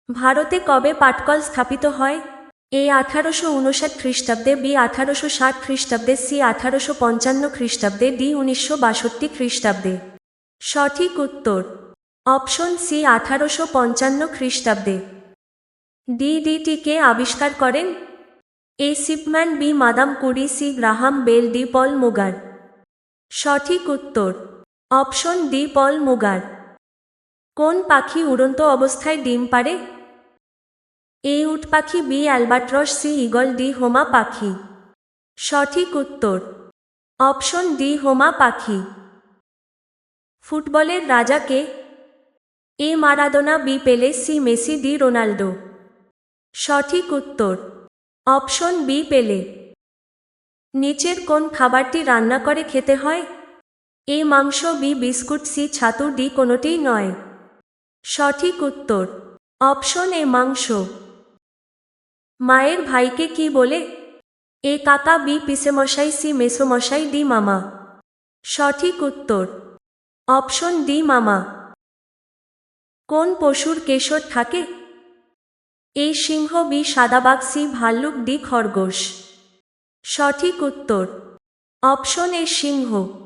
ভারতে কবে পাটকল স্থাপিত হয়? এ 1859 খ্রিস্টাব্দে, বি 1860 খ্রিস্টাব্দে, সি 1855 খ্রিস্টাব্দে, ডি 1962 খ্রিস্টাব্দে। সঠিক উত্তর অপশন সি 1855 খ্রিস্টাব্দে। ডিডিটি কে আবিষ্কার করেন? এ Shipman, B Madame Curie, C Graham bell, D পল মুগার। সঠিক উত্তর অপশন ডি পল মুগার। কোন পাখি উড়ন্ত অবস্থায় ডিম পাড়ে? এ উট পাখি, B albatross, C eagle, D হোমা পাখি। সঠিক উত্তর অপশন ডি হোমা পাখি। ফুটবলের রাজা কে? এ মারাদোনা, বি পেলে, সি মেসি, ডি রোনাল্ডো। সঠিক উত্তর অপশন বি পেলে। নিচের কোন খাবারটি রান্না করে খেতে হয়? এ মাংস, বি বিস্কুট, সি ছাতু, ডি কোনোটিই নয়। সঠিক উত্তর অপশন এ মাংস। মায়ের ভাইকে কি বলে? এ কাকা, বি পিসেমশাই, সি মেসোমশাই, ডি মামা। সঠিক উত্তর অপশন ডি মামা। কোন পশুর কেশর থাকে? এ সিংহ, বি সাদাবাঘ, সি ভাল্লুক, ডি খরগোশ। সঠিক উত্তর অপশন এ সিংহ।